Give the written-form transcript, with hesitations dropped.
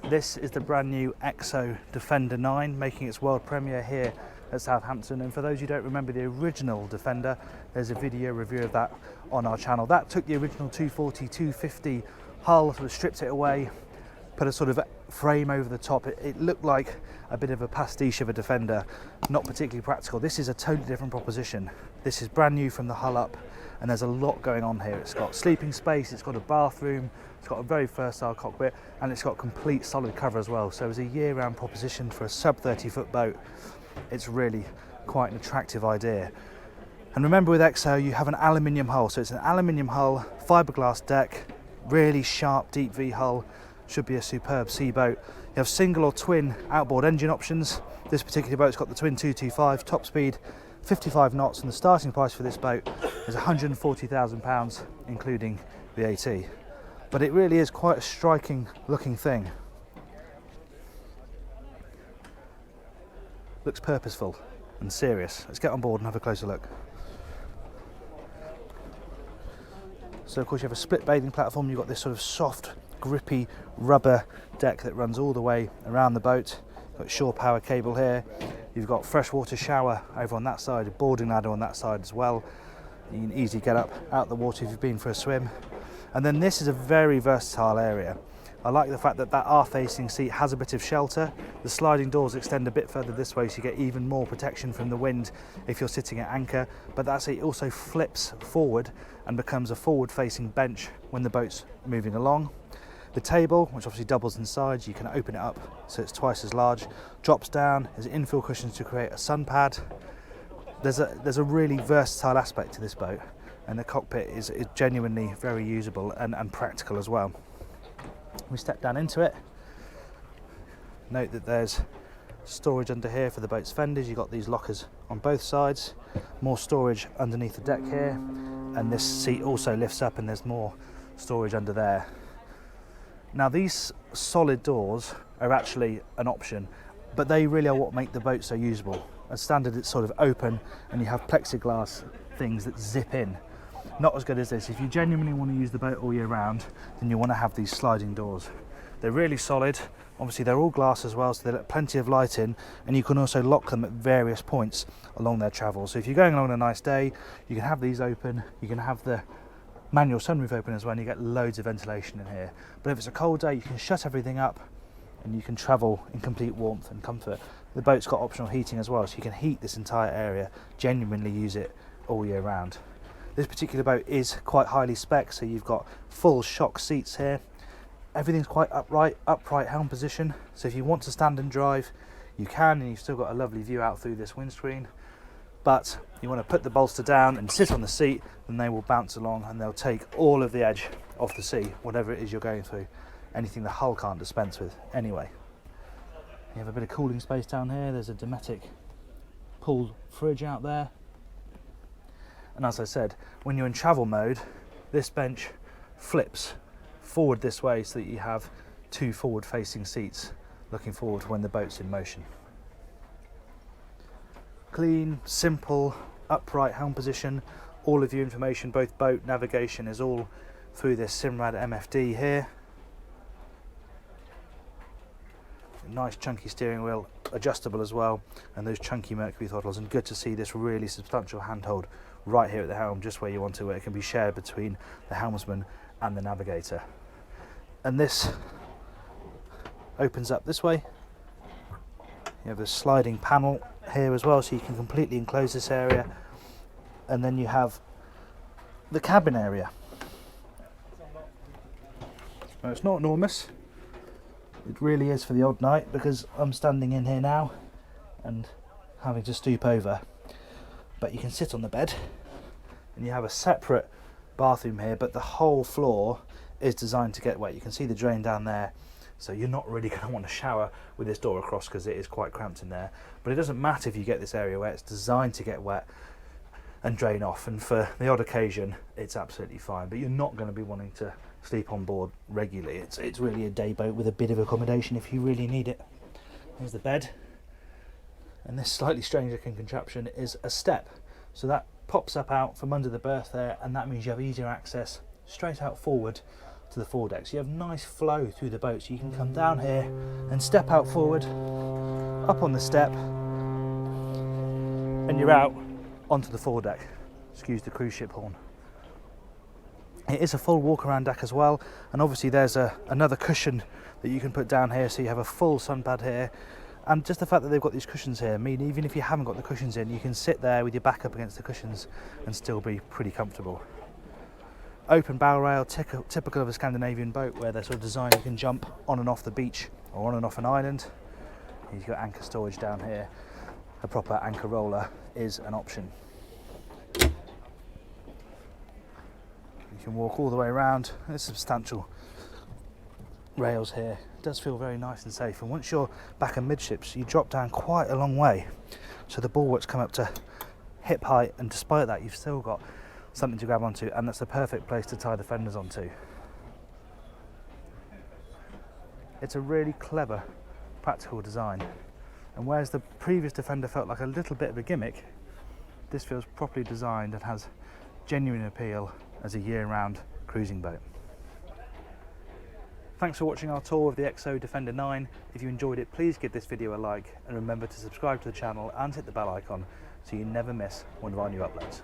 This is the brand new XO Defender 9, making its world premiere here at Southampton. And for those who don't remember the original Defender, there's a video review of that on our channel. That took the original 240, 250 hull, sort of stripped it away, put a sort of frame over the top. It looked like a bit of a pastiche of a Defender, not particularly practical. This is a totally different proposition. This is brand new from the hull up, and there's a lot going on here. It's got sleeping space, it's got a bathroom, it's got a very versatile cockpit, and it's got complete solid cover as well. So as a year-round proposition for a sub 30-foot boat, it's really quite an attractive idea. And remember, with XO you have an aluminium hull, so it's an aluminium hull, fiberglass deck, really sharp deep V hull. Should be a superb sea boat. You have single or twin outboard engine options. This particular boat's got the twin 225, top speed 55 knots, and the starting price for this boat is £140,000 including VAT. But it really is quite a striking looking thing. Looks purposeful and serious. Let's get on board and have a closer look. So of course you have a split bathing platform. You've got this sort of soft, grippy rubber deck that runs all the way around the boat. You've got shore power cable here. You've got freshwater shower over on that side, a boarding ladder on that side as well. You can easily get up out the water if you've been for a swim. And then this is a very versatile area. I like the fact that that R-facing seat has a bit of shelter. The sliding doors extend a bit further this way, so you get even more protection from the wind if you're sitting at anchor. But that seat also flips forward and becomes a forward-facing bench when the boat's moving along. The table, which obviously doubles in size, you can open it up so it's twice as large, drops down. There's infill cushions to create a sun pad. There's a really versatile aspect to this boat, and the cockpit is genuinely very usable and practical as well. We step down into it. Note that there's storage under here for the boat's fenders. You've got these lockers on both sides, more storage underneath the deck here, and this seat also lifts up and there's more storage under there. Now these solid doors are actually an option, but they really are what make the boat so usable. As standard, it's sort of open and you have plexiglass things that zip in. Not as good as this. If you genuinely want to use the boat all year round, then you want to have these sliding doors. They're really solid. Obviously they're all glass as well, so they let plenty of light in, and you can also lock them at various points along their travel. So if you're going along on a nice day, you can have these open, you can have the manual sunroof open as well, and you get loads of ventilation in here. But if it's a cold day, you can shut everything up and you can travel in complete warmth and comfort. The boat's got optional heating as well, so you can heat this entire area, genuinely use it all year round. This particular boat is quite highly spec, so you've got full shock seats here. Everything's quite upright helm position, so if you want to stand and drive, you can, and you've still got a lovely view out through this windscreen. But you want to put the bolster down and sit on the seat, and they will bounce along and they'll take all of the edge off the sea, whatever it is you're going through. Anything the hull can't dispense with anyway. You have a bit of cooling space down here. There's a Dometic pulled fridge out there. And as I said, when you're in travel mode, this bench flips forward this way so that you have two forward-facing seats looking forward when the boat's in motion. Clean, simple, upright helm position. All of your information, both boat navigation, is all through this Simrad MFD here. Nice chunky steering wheel, adjustable as well, and those chunky Mercury throttles, and good to see this really substantial handhold right here at the helm, just where you want to, where it can be shared between the helmsman and the navigator. And this opens up this way. You have a sliding panel here as well, so you can completely enclose this area. And then you have the cabin area. Now, it's not enormous. It really is for the odd night, because I'm standing in here now and having to stoop over. But you can sit on the bed, and you have a separate bathroom here, but the whole floor is designed to get wet. You can see the drain down there, so you're not really going to want to shower with this door across because it is quite cramped in there. But it doesn't matter if you get this area wet, it's designed to get wet and drain off, and for the odd occasion it's absolutely fine. But you're not going to be wanting to sleep on board regularly. It's really a day boat with a bit of accommodation if you really need it. Here's the bed, and this slightly strange looking contraption is a step, so that pops up out from under the berth there, and that means you have easier access straight out forward to the foredeck. So you have nice flow through the boat. So you can come down here and step out forward, up on the step, and you're out onto the foredeck. Excuse the cruise ship horn. It is a full walk around deck as well, and obviously there's another cushion that you can put down here, so you have a full sun pad here. And just the fact that they've got these cushions here mean even if you haven't got the cushions in, you can sit there with your back up against the cushions and still be pretty comfortable. Open bow rail, typical of a Scandinavian boat, where they're sort of designed you can jump on and off the beach or on and off an island. You've got anchor storage down here. A proper anchor roller is an option. You can walk all the way around. There's substantial rails here. It does feel very nice and safe, and once you're back amidships you drop down quite a long way, so the bulwarks come up to hip height, and despite that you've still got something to grab onto, and that's the perfect place to tie the fenders onto. It's a really clever practical design, and whereas the previous Defender felt like a little bit of a gimmick, this feels properly designed and has genuine appeal as a year-round cruising boat. Thanks for watching our tour of the XO Defender 9. If you enjoyed it, please give this video a like, and remember to subscribe to the channel and hit the bell icon so you never miss one of our new uploads.